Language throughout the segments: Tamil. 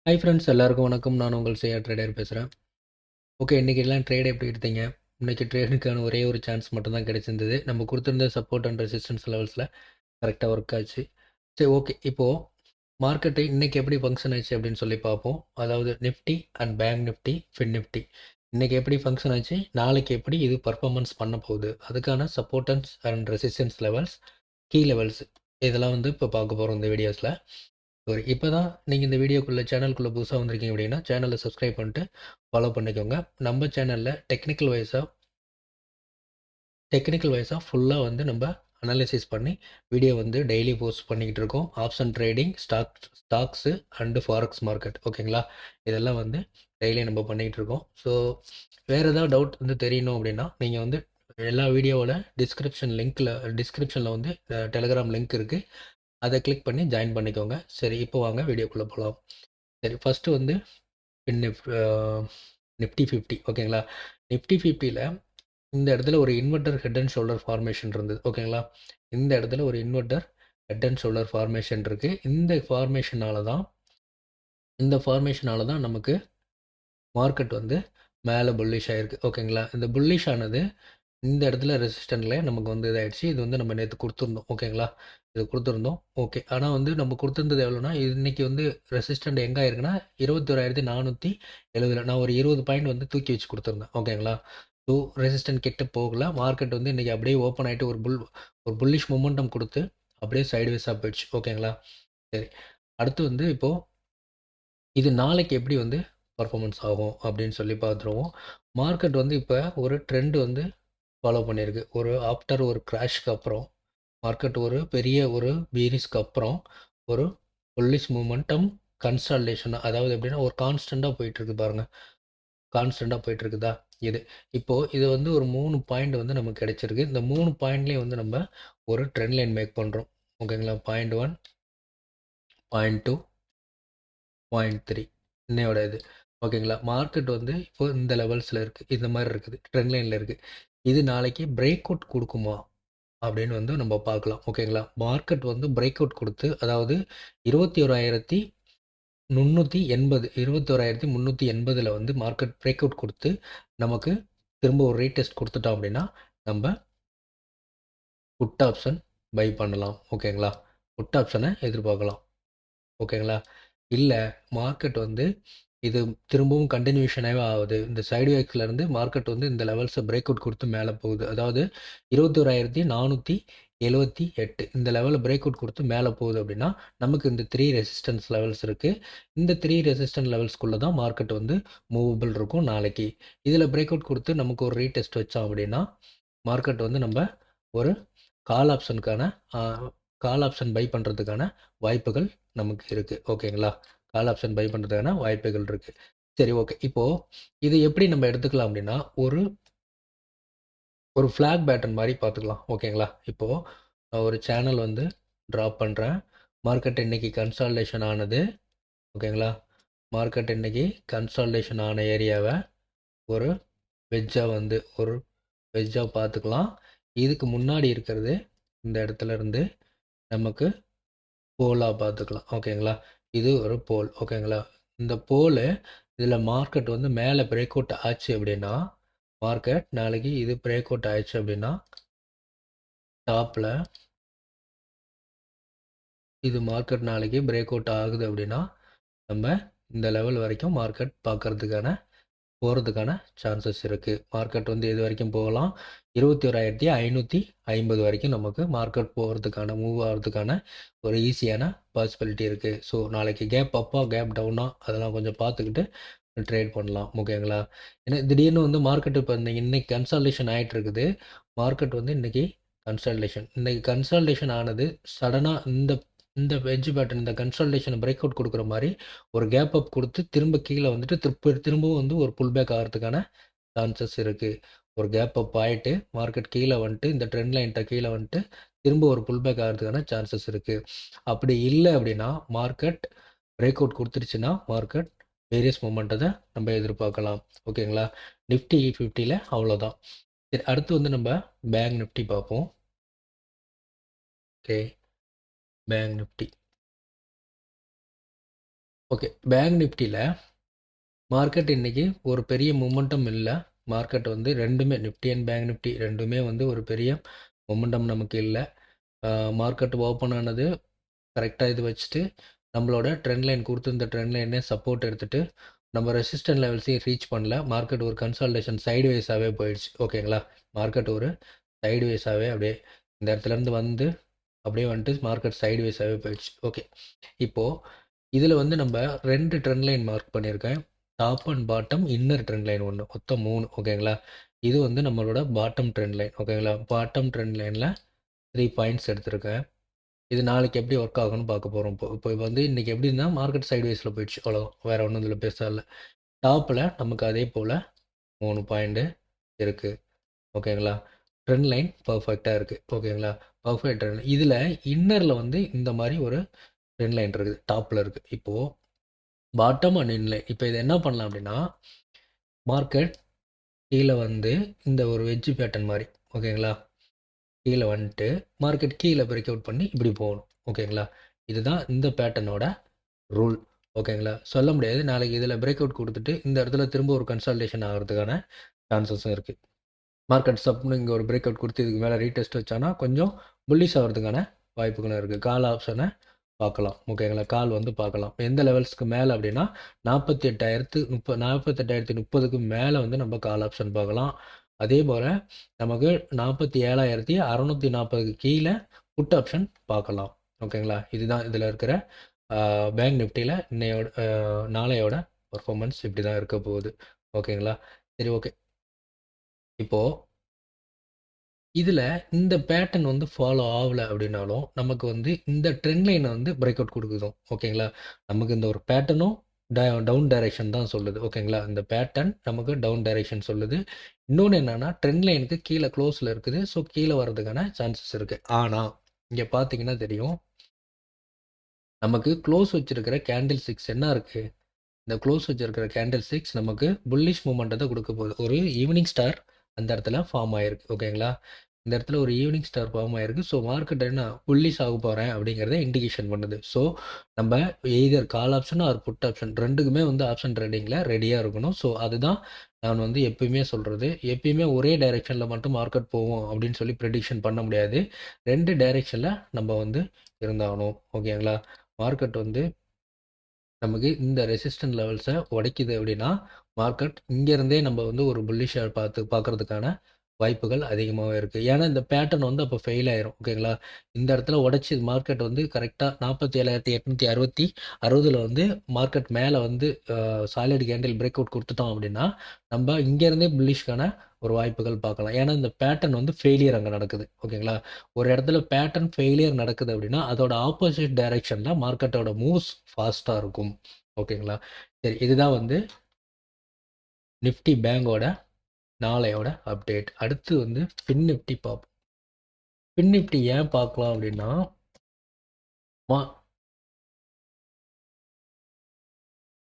ஹாய் ஃப்ரெண்ட்ஸ், எல்லாருக்கும் வணக்கம். நான் உங்கள் செய்யா ட்ரேடர் பேசுகிறேன். ஓகே, இன்றைக்கி எல்லாம் ட்ரேட் எப்படி எடுத்தீங்க? இன்றைக்கி ட்ரேடுக்கான ஒரே ஒரு சான்ஸ் மட்டும் தான் கிடைச்சிருந்தது. நம்ம கொடுத்துருந்த சப்போர்ட் அண்ட் ரெசிஸ்டன்ஸ் லெவல்ஸில் கரெக்டாக ஒர்க் ஆச்சு. சரி, ஓகே. இப்போது மார்க்கெட்டு இன்றைக்கி எப்படி ஃபங்க்ஷன் ஆச்சு அப்படின்னு சொல்லி பார்ப்போம். அதாவது Nifty and bank Nifty, fin Nifty இன்றைக்கி எப்படி ஃபங்க்ஷன் ஆச்சு, நாளைக்கு எப்படி இது பர்ஃபார்மன்ஸ் பண்ண போகுது, அதுக்கான supports and resistance levels, key levels இதெல்லாம் வந்து இப்போ பார்க்க போகிறோம் இந்த வீடியோஸில். சரி, இப்போ தான் நீங்கள் இந்த வீடியோக்குள்ளே சேனலுக்குள்ளே புதுசாக வந்திருக்கீங்க அப்படின்னா சேனலை சப்ஸ்கிரைப் பண்ணிட்டு ஃபாலோ பண்ணிக்கோங்க. நம்ம சேனலில் டெக்னிக்கல் வைஸாக ஃபுல்லாக வந்து நம்ம அனாலிசிஸ் பண்ணி வீடியோ வந்து டெய்லி போஸ்ட் பண்ணிக்கிட்டு இருக்கோம். Option trading, stocks and forex market, ஓகேங்களா? இதெல்லாம் வந்து டெய்லி நம்ம பண்ணிக்கிட்டு இருக்கோம். ஸோ வேறு ஏதாவது டவுட் வந்து தெரியணும் அப்படின்னா நீங்கள் வந்து எல்லா வீடியோவோட டிஸ்கிரிப்ஷனில் வந்து டெலிகிராம் லிங்க் இருக்குது. அதை கிளிக் பண்ணி ஜாயின் பண்ணிக்கோங்க. சரி, இப்போ வாங்க வீடியோக்குள்ளே போகலாம். சரி, ஃபஸ்ட்டு வந்து நிஃப் நிஃப்டி 50, ஓகேங்களா? நிஃப்டி 50யில் இந்த இடத்துல ஒரு inverter head and shoulder formation இருந்தது, ஓகேங்களா? இந்த இடத்துல ஒரு inverter head and shoulder formation இருக்குது. இந்த ஃபார்மேஷனால தான் நமக்கு மார்க்கெட் வந்து மேலே புல்லிஷ் ஆகிருக்கு, ஓகேங்களா? இந்த புல்லிஷ் ஆனது இந்த இடத்துல ரெசிஸ்டண்ட்ல நமக்கு வந்து இதாகிடுச்சு. இது வந்து நம்ம நேற்று கொடுத்துருந்தோம், ஓகேங்களா? இது கொடுத்துருந்தோம், ஓகே. ஆனால் வந்து நம்ம கொடுத்துருந்தது எவ்வளோனா, இன்றைக்கி வந்து ரெசிஸ்டண்ட் எங்கே ஆயிருக்குன்னா 21,470. நான் ஒரு 20 பாயிண்ட் வந்து தூக்கி வச்சு கொடுத்துருந்தேன், ஓகேங்களா? ஸோ ரெசிஸ்டன்ட் கிட்ட போகல. மார்க்கெட் வந்து இன்றைக்கி அப்படியே ஓப்பன் ஆகிட்டு ஒரு புல்லிஷ் மொமெண்டம் கொடுத்து அப்படியே சைடுவேஸாக போயிடுச்சு, ஓகேங்களா? சரி, அடுத்து வந்து இப்போது இது நாளைக்கு எப்படி வந்து பர்ஃபார்மன்ஸ் ஆகும் அப்படின்னு சொல்லி பார்த்துருவோம். மார்க்கெட் வந்து இப்போ ஒரு ட்ரெண்ட் வந்து ஃபாலோ பண்ணியிருக்கு. ஆஃப்டர் ஒரு கிராஷ்க்கு அப்புறம் மார்க்கெட் ஒரு பெரிய ஒரு பீரிஸ்க்கு அப்புறம் ஒரு புல்லிஷ் மூமெண்டம் கன்சால்டேஷன், அதாவது எப்படின்னா ஒரு கான்ஸ்டண்ட்டாக போயிட்டுருக்கு பாருங்கள். கான்ஸ்டண்ட்டாக போயிட்டுருக்குதா இது? இப்போது இது வந்து ஒரு 3 பாயிண்ட் வந்து நமக்கு கிடைச்சிருக்கு. இந்த 3 பாயிண்ட்லேயும் வந்து நம்ம ஒரு ட்ரெண்ட் லைன் மேக் பண்ணுறோம், ஓகேங்களா? பாயிண்ட் 1, பாயிண்ட் 2, பாயிண்ட் 3 இன்னையோட இது, ஓகேங்களா? மார்க்கெட் வந்து இப்போ இந்த லெவல்ஸில் இருக்குது, இந்த மாதிரி இருக்குது, ட்ரெண்ட் லைனில் இருக்குது. இது நாளைக்கு பிரேக் அவுட் கொடுக்குமா அப்படின்னு வந்து நம்ம பார்க்கலாம், ஓகேங்களா? மார்க்கெட் வந்து பிரேக் அவுட் கொடுத்து, அதாவது 21,380 வந்து மார்க்கெட் பிரேக் அவுட் கொடுத்து நமக்கு திரும்ப ஒரு ரீடெஸ்ட் கொடுத்துட்டோம் அப்படின்னா நம்ம புட் ஆப்ஷன் பை பண்ணலாம், ஓகேங்களா? புட் ஆப்ஷனை எதிர்பார்க்கலாம், ஓகேங்களா? இல்லை, மார்க்கெட் வந்து இது திரும்பவும் கண்டினியூஷனாகவே ஆகுது. இந்த சைடுவேக்ஸ்லேருந்து மார்க்கெட் வந்து இந்த லெவல்ஸை பிரேக் அவுட் கொடுத்து மேலே போகுது. அதாவது 21,478 இந்த லெவலில் பிரேக் அவுட் கொடுத்து மேலே போகுது அப்படின்னா நமக்கு இந்த 3 ரெசிஸ்டன்ஸ் லெவல்ஸ் இருக்குது. இந்த 3 ரெசிஸ்டன்ஸ் லெவல்ஸ்குள்ளே தான் மார்க்கெட் வந்து மூவபிள் இருக்கும் நாளைக்கு. இதில் பிரேக் அவுட் கொடுத்து நமக்கு ஒரு ரீடெஸ்ட் வச்சோம் அப்படின்னா மார்க்கெட் வந்து நம்ம ஒரு கால் ஆப்ஷனுக்கான கால் ஆப்ஷன் பை பண்ணுறதுக்கான வாய்ப்புகள் நமக்கு இருக்குது, ஓகேங்களா? கால் ஆப்ஷன் பை பண்ணுறதுக்கான வாய்ப்புகள் இருக்குது. சரி, ஓகே. இப்போது இது எப்படி நம்ம எடுத்துக்கலாம் அப்படின்னா ஒரு ஒரு ஃப்ளாக் பேட்டர்ன் மாதிரி பார்த்துக்கலாம், ஓகேங்களா? இப்போது நான் ஒரு சேனல் வந்து ட்ராப் பண்ணுறேன். மார்க்கெட் இன்றைக்கி கன்சால்டேஷன் ஆனது, ஓகேங்களா? மார்க்கெட் இன்றைக்கி கன்சால்டேஷன் ஆன ஏரியாவை ஒரு வெஜ்ஜாக பார்த்துக்கலாம். இதுக்கு முன்னாடி இருக்கிறது இந்த இடத்துல இருந்து நமக்கு போலாக பார்த்துக்கலாம், ஓகேங்களா? இது ஒரு போல், ஓகேங்களா? இந்த போலு இதில் மார்க்கெட் வந்து மேலே பிரேக் அவுட் ஆச்சு அப்படின்னா மார்க்கெட் நாளைக்கு இது பிரேக் அவுட் ஆயிடுச்சு அப்படின்னா டாப்பில் இது மார்க்கெட் நாளைக்கு பிரேக் அவுட் ஆகுது அப்படின்னா நம்ம இந்த லெவல் வரைக்கும் மார்க்கெட் போகிறதுக்கான சான்சஸ் இருக்குது. மார்க்கெட் வந்து இது வரைக்கும் போகலாம், 21,550 வரைக்கும் நமக்கு மார்க்கெட் மூவ் ஆகிறதுக்கான ஒரு ஈஸியான பாசிபிலிட்டி இருக்குது. ஸோ நாளைக்கு கேப் அப்பா கேப் டவுனா அதெல்லாம் கொஞ்சம் பார்த்துக்கிட்டு ட்ரேட் பண்ணலாம், ஓகேங்களா? ஏன்னா திடீர்னு வந்து மார்க்கெட் இப்போ இன்னைக்கு கன்சால்டேஷன் ஆகிட்டு இருக்குது. மார்க்கெட் வந்து இன்னைக்கு கன்சால்டேஷன் ஆனது சடனாக இந்த இந்த வெஜ் பேட்டர்ன் இந்த கன்சால்டேஷன் பிரேக் அவுட் கொடுக்குற மாதிரி ஒரு கேப் அப் கொடுத்து திரும்ப கீழே வந்துட்டு திரும்பவும் வந்து ஒரு புல் பேக் ஆகிறதுக்கான சான்சஸ் இருக்குது. ஒரு கேப் அப் ஆகிட்டு மார்க்கெட் கீழே வந்துட்டு இந்த ட்ரெண்ட் லைன்ட்ட கீழே வந்துட்டு திரும்ப ஒரு புல் பேக் ஆகிறதுக்கான சான்சஸ் இருக்குது. அப்படி இல்லை அப்படின்னா மார்க்கெட் பிரேக் அவுட் கொடுத்துருச்சுன்னா மார்க்கெட் வேரியஸ் மூமெண்ட்டை நம்ம எதிர்பார்க்கலாம், ஓகேங்களா? நிஃப்டி 50யில் அவ்வளோதான். சரி, அடுத்து வந்து நம்ம பேங்க் நிஃப்டி பார்ப்போம். Okay, bank nifty okay. Bank நிஃப்டில மார்க்கெட் இன்னைக்கு ஒரு பெரிய மொமெண்டம் இல்ல. மார்க்கெட் வந்து 2மே நிஃப்டி அண்ட் பேங்க் நிஃப்டி 2மே வந்து ஒரு பெரிய மொமெண்டம் நமக்கு இல்ல. மார்க்கெட் ஓப்பன் ஆனது கரெக்ட்டா இது வச்சுட்டு, நம்மளோட ட்ரெண்ட் லைன் குடுத்திருந்த ட்ரெண்ட் லைனே சப்போர்ட் எடுத்துட்டு, நம்ம ரெசிஸ்டன்ட் லெவல்ஸையும் ரீச் பண்ணல. மார்க்கெட் ஒரு கன்சால்டேஷன் சைட்வேஸாவே போயிடுச்சு. ஓகேங்களா? மார்க்கெட் ஒரு சைட்வேஸாவே அப்படியே இந்த இடத்துலேருந்து வந்து, அப்படியே வந்துட்டு மார்க்கெட் சைட்வேஸாவே போயிடுச்சு. ஓகே. இப்போ இதில வந்து நம்ப 2 ட்ரெண்ட் லைன் மார்க் பண்ணியிருக்கேன். Top and bottom, inner trend line 1 மொத்தம் 3 ஓகேங்களா? இது வந்து நம்மளோட பாட்டம் ட்ரெண்ட் லைன் ஓகேங்களா? பாட்டம் ட்ரெண்ட் லைன்ல 3 பாயிண்ட்ஸ் எடுத்திருக்கேன். இது நாளைக்கு எப்படி ஒர்க் ஆகும்னு பார்க்க போறோம். இப்போ இப்போ வந்து இன்னைக்கு எப்படின்னா மார்க்கெட் சைட்வேஸ்ல போயிடுச்சு அவ்வளோதான். வேற ஒண்ணும் இதில பெருசா இல்ல. டாப்ல நமக்கு அதே போல 3 பாயிண்ட் இருக்கு. ஓகேங்களா? ட்ரெண்ட் லைன் பெர்ஃபெக்ட்டா இருக்கு. ஓகேங்களா? Perfect trend. இதில இன்னர்ல வந்து இந்த மாரி ஒரு ட்ரெண்ட் லைன் இருக்குது. டாப்ல இருக்கு. இப்போ பாட்டம் அண்ட் இன்லைன். இப்போ இத என்ன பண்ணலாம் அப்படின்னா, மார்க்கெட் கீழ வந்து இந்த ஒரு வெட்ஜ் பேட்டர்ன் மாரி. ஓகேங்களா? கீழ வந்துட்டு மார்க்கெட் கீழ பிரேக் அவுட் பண்ணி இப்படி போகணும். ஓகேங்களா? இதுதான் இந்த பேட்டர்னோட ரூல். ஓகேங்களா? சொல்ல முடியாது. நாளைக்கு இதில பிரேக் அவுட் குடுத்துட்டு, இந்த இடத்துல திரும்ப ஒரு கன்சால்டேஷன் ஆகுறதுக்கான சான்சஸும் இருக்கு. மார்க்கெட் சப்னு இங்க ஒரு பிரேக் அவுட் குடுத்து இதுக்கு மேல ரீடெஸ்ட் வச்சான்னா, கொஞ்சம் புல்லிஷ் ஆகுறதுக்கான வாய்ப்புகளும் இருக்கு. கால் ஆப்ஷன பார்க்கலாம். ஓகேங்களா? கால் வந்து பார்க்கலாம். எந்த லெவல்ஸ்க்கு மேல அப்டின்னா, 48,30க்கு மேல வந்து நம்ம கால் ஆப்ஷன் பார்க்கலாம். அதேபோல நமக்கு 47,640க்கு கீழ புட் ஆப்ஷன் பார்க்கலாம். ஓகேங்களா? இதுதான் இதில இருக்கிற பேங்க் நிஃப்டில இன்னையோட நாளையோட பெர்ஃபார்மன்ஸ் இப்படி தான் இருக்க போகுது. ஓகேங்களா? சரி ஓகே. இப்போ இதில இந்த பேட்டர்ன் வந்து ஃபாலோ ஆவல அப்படின்னாலும், நமக்கு வந்து இந்த ட்ரெண்ட் லைன வந்து பிரேக் அவுட் குடுக்குதும். ஓகேங்களா? நமக்கு இந்த ஒரு பேட்டர்னும் டவுன் டைரக்ஷன் தான் சொல்லுது. ஓகேங்களா? இந்த பேட்டர்ன் நமக்கு டவுன் டைரக்ஷன் சொல்லுது. இன்னொன்னு என்னன்னா, ட்ரெண்ட் லைனுக்கு கீழ குளோஸ்ல இருக்குது. ஸோ கீழ வர்றதுக்கான சான்சஸ் இருக்கு. ஆனா, இங்க பார்த்தீங்கன்னா தெரியும். நமக்கு க்ளோஸ் வச்சிருக்கிற கேண்டில் ஸ்டிக்ஸ் என்ன இருக்கு? இந்த க்ளோஸ் வச்சிருக்கிற கேண்டில் ஸ்டிக்ஸ் நமக்கு புல்லிஷ் மூவ்மெண்ட்ட குடுக்க போகுது. ஒரு ஈவினிங் ஸ்டார் அந்த இடத்துல ஃபார்ம் ஆயிருக்கு. ஓகேங்களா? இந்த இடத்துல ஒரு ஈவினிங் ஸ்டார் ஃபார்ம் ஆயிருக்கு. ஸோ மார்க்கெட் என்ன புல்லிஷ் ஆக போறேன் அப்படிங்கிறத இண்டிகேஷன் பண்ணுது. ஸோ நம்ம either call option or put option 2க்குமே வந்து ஆப்ஷன் ட்ரேடிங்ல ரெடியா இருக்கணும். ஸோ அதுதான் நான் வந்து எப்பயுமே சொல்றது. எப்பயுமே ஒரே டைரக்ஷன்ல மட்டும் மார்க்கெட் போகும் அப்படின்னு சொல்லி ப்ரெடிக்ஷன் பண்ண முடியாது. 2 டைரக்ஷன்ல நம்ம வந்து இருந்தாகணும். ஓகேங்களா? மார்க்கெட் வந்து நமக்கு இந்த ரெசிஸ்டன்ட் லெவல்ஸை உடைக்குது அப்படின்னா மார்க்கெட் இங்கேருந்தே நம்ம வந்து ஒரு புல்லிஷாக பார்க்கறதுக்கான வாய்ப்புகள் அதிகமாகவே இருக்குது. ஏன்னா இந்த பேட்டர்ன் வந்து அப்போ ஃபெயில் ஆயிரும். ஓகேங்களா? இந்த இடத்துல உடைச்சி மார்க்கெட் வந்து கரெக்டாக 47,860 வந்து மார்க்கெட் மேலே வந்து சாலிட் கேண்டில் பிரேக் அவுட் கொடுத்துட்டோம் அப்படின்னா நம்ம இங்கேருந்தே புல்லிஷ்கான ஒரு வாய்ப்புகள் பார்க்கலாம். ஏன்னா இந்த பேட்டர்ன் வந்து ஃபெயிலியர் அங்கே நடக்குது. ஓகேங்களா? ஒரு இடத்துல பேட்டர்ன் ஃபெயிலியர் நடக்குது அப்படின்னா அதோட ஆப்போசிட் டைரக்ஷனில் மார்க்கெட்டோட மூவ்ஸ் ஃபாஸ்ட்டாக இருக்கும். ஓகேங்களா? சரி இதுதான் வந்து நிஃப்டி பேங்கோட நாளையோட அப்டேட். அடுத்து வந்து ஃபின் நிஃப்டி பார்ப்போம். ஃபின் நிஃப்டி ஏன் பார்க்கலாம் அப்படின்னா மா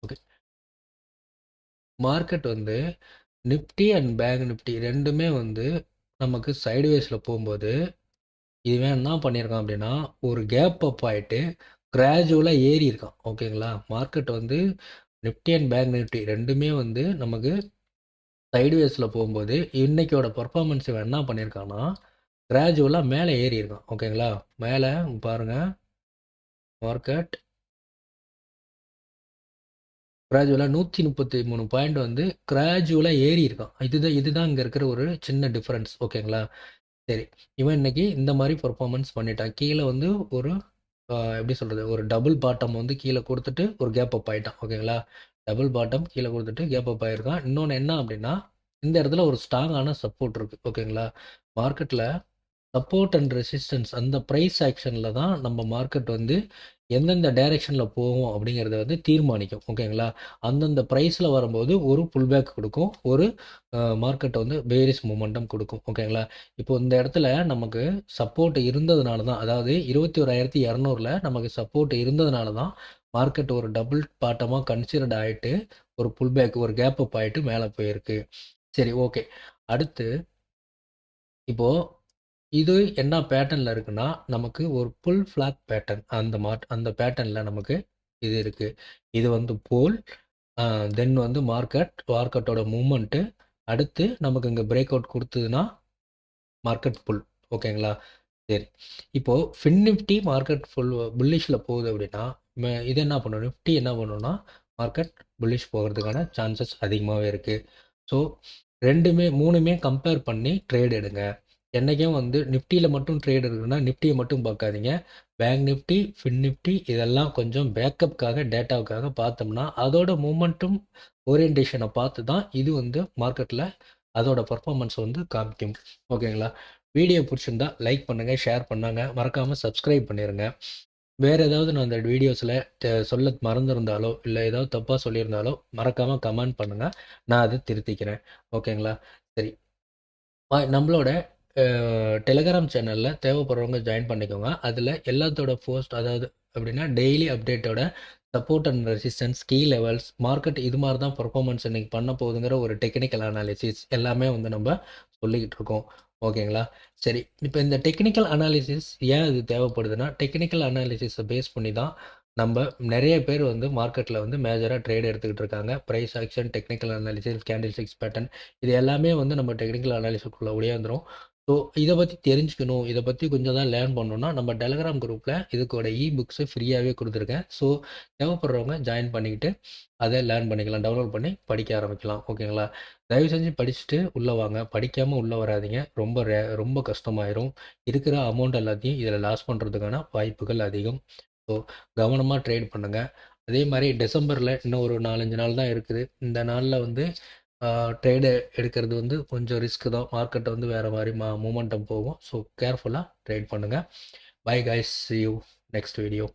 ஓகே. மார்க்கெட் வந்து நிஃப்டி அண்ட் பேங்க் நிஃப்டி 2மே வந்து நமக்கு சைட்வேஸ்ல போம்போது, இவன் என்ன பண்ணியிருக்கான் அப்படின்னா, ஒரு கேப் அப் ஆயிட்டு கிராஜுவலா ஏறியிருக்கான். ஓகேங்களா? மார்க்கெட் வந்து நிஃப்டி அண்ட் பேங்க் நிஃப்டி 2மே வந்து நமக்கு சைட்வேஸ்ல போம்போது, இன்னைக்கோட பெர்ஃபார்மன்ஸ் இவன் என்ன பண்ணியிருக்கான்னா, கிராஜுவலா மேல ஏறியிருக்கான். ஓகேங்களா? மேல பாருங்க மார்க்கெட் கிராஜுவலா 133 பாயிண்ட் வந்து கிராஜுவலா ஏறியிருக்கான். இதுதான் இங்க இருக்கிற ஒரு சின்ன டிஃபரன்ஸ். ஓகேங்களா? சரி. இவன் இன்னைக்கு இந்த மாரி பெர்ஃபார்மன்ஸ் பண்ணிட்டான். கீழ வந்து ஒரு எப்படி சொல்றது? ஒரு டபுள் பாட்டம் வந்து கீழ குடுத்துட்டு ஒரு கேப் அப் ஆயிட்டான். ஓகேங்களா? டபுள் பாட்டம் கீழ குடுத்துட்டு கேப் அப் ஆயிருக்கான். இன்னொன்னு என்ன அப்படின்னா, இந்த இடத்துல ஒரு ஸ்ட்ராங்கான சப்போர்ட் இருக்கு. ஓகேங்களா? மார்க்கெட்ல சப்போர்ட் அண்ட் ரெசிஸ்டன்ஸ் அந்த பிரைஸ் ஆக்ஷன்ல தான் நம்ம மார்க்கெட் வந்து எந்தெந்த டைரக்ஷன்ல போகும் அப்படிங்கிறத வந்து தீர்மானிக்கும். ஓகேங்களா? அந்தந்த பிரைஸ்ல வரும்போது ஒரு புல் பேக் குடுக்கும். ஒரு மார்க்கெட் வந்து பேரிஷ் மொமெண்டம் குடுக்கும். ஓகேங்களா? இப்போ இந்த இடத்துல நமக்கு சப்போர்ட் இருந்ததுனால தான் அதாவது 21,200ல நமக்கு சப்போர்ட் இருந்ததுனால தான் மார்க்கெட் ஒரு டபுள் பாட்டமா கன்சிடர்ட் ஆயிட்டு ஒரு புல் பேக் ஒரு கேப் அப் ஆயிட்டு மேல போயிருக்கு. சரி ஓகே. அடுத்து இப்போ இது என்ன பேட்டர்ன்ல இருக்குன்னா, நமக்கு ஒரு புல் ஃபிளாக் பேட்டர்ன் அந்த பேட்டர்ன்ல நமக்கு இது இருக்குது. இது வந்து போல், தென் வந்து மார்க்கெட்டோட மூமெண்ட்டு. அடுத்து நமக்கு இங்கே பிரேக் அவுட் கொடுத்ததுன்னா மார்க்கெட் புல். ஓகேங்களா? சரி. இப்போது நிஃப்டி மார்க்கெட் புல்லிஷில் போகுது அப்படின்னா, இது என்ன பண்ணணும், நிஃப்டி என்ன பண்ணணும்னா மார்க்கெட் புல்லிஷ் போகிறதுக்கான சான்சஸ் அதிகமாகவே இருக்குது. ஸோ 3மே கம்பேர் பண்ணி ட்ரேட் எடுங்க. என்றைக்கும் வந்து நிஃப்டியில் மட்டும் ட்ரேட் இருக்குன்னா நிஃப்டியை மட்டும் பார்க்காதீங்க. பேங்க் நிஃப்டி, நிஃப்டி இதெல்லாம் கொஞ்சம் பேக்கப்புக்காக, டேட்டாவுக்காக பார்த்தோம்னா அதோட மூமெண்ட்டும் ஓரியன்டேஷனை பார்த்து தான் இது வந்து மார்க்கெட்டில் அதோட பர்ஃபார்மன்ஸ் வந்து காமிக்கும். ஓகேங்களா? வீடியோ பிடிச்சிருந்தா லைக் பண்ணுங்கள், ஷேர் பண்ணாங்க, மறக்காமல் சப்ஸ்கிரைப் பண்ணிடுங்க. வேறு ஏதாவது நான் அந்த வீடியோஸில் சொல்ல மறந்துருந்தாலோ இல்லை ஏதாவது தப்பாக சொல்லியிருந்தாலோ மறக்காமல் கமெண்ட் பண்ணுங்கள், நான் அதை திருத்திக்கிறேன். ஓகேங்களா? சரி. நம்மளோட டெலிகிராம் சேனலில் தேவைப்படுறவங்க ஜாயின் பண்ணிக்கோங்க. அதில் எல்லாத்தோட போஸ்ட், அதாவது அப்படின்னா டெய்லி அப்டேட்டோட support and resistance, key levels, market இது மாதிரி தான் பர்ஃபார்மன்ஸ் இன்றைக்கி பண்ண போகுதுங்கிற ஒரு டெக்னிக்கல் அனாலிசிஸ் எல்லாமே வந்து நம்ம சொல்லிக்கிட்டு இருக்கோம். ஓகேங்களா? சரி. இப்போ இந்த டெக்னிக்கல் அனாலிசிஸ் ஏன் இது தேவைப்படுதுன்னா, டெக்னிக்கல் அனாலிசிஸை பேஸ் பண்ணி தான் நம்ம நிறைய பேர் வந்து மார்க்கெட்டில் வந்து மேஜராக ட்ரேட் எடுத்துக்கிட்டு இருக்காங்க. Price action, technical analysis, candlesticks pattern, இது எல்லாமே வந்து நம்ம டெக்னிக்கல் அனாலிசிஸ்க்குள்ளே ஒடியாந்துரும். ஸோ இதை பற்றி தெரிஞ்சுக்கணும், இதை பற்றி கொஞ்சம் தான் லேர்ன் பண்ணணும்னா நம்ம டெலிகிராம் குரூப்பில் இதுக்கோட புக்ஸு ஃப்ரீயாகவே கொடுத்துருக்கேன். ஸோ தேவைப்படுறவங்க ஜாயின் பண்ணிக்கிட்டு அதை லேர்ன் பண்ணிக்கலாம், டவுன்லோட் பண்ணி படிக்க ஆரம்பிக்கலாம். ஓகேங்களா? தயவு செஞ்சு படிச்சுட்டு உள்ளே வாங்க, படிக்காமல் உள்ளே வராதிங்க. ரொம்ப கஷ்டமாயிரும். இருக்கிற அமௌண்ட் எல்லாத்தையும் இதில் லாஸ் பண்ணுறதுக்கான வாய்ப்புகள் அதிகம். ஸோ கவனமாக ட்ரேட் பண்ணுங்கள். அதே மாதிரி டிசம்பரில் இன்னும் ஒரு 4-5 நாள் தான் இருக்குது. இந்த நாளில் வந்து ட்ரேடு எடுக்கிறது வந்து கொஞ்சம் ரிஸ்க்கு தான். மார்க்கெட்டை வந்து வேறு மாதிரி மூமெண்டம் போகும். ஸோ கேர்ஃபுல்லாக ட்ரேட் பண்ணுங்கள். Bye guys, see you next video.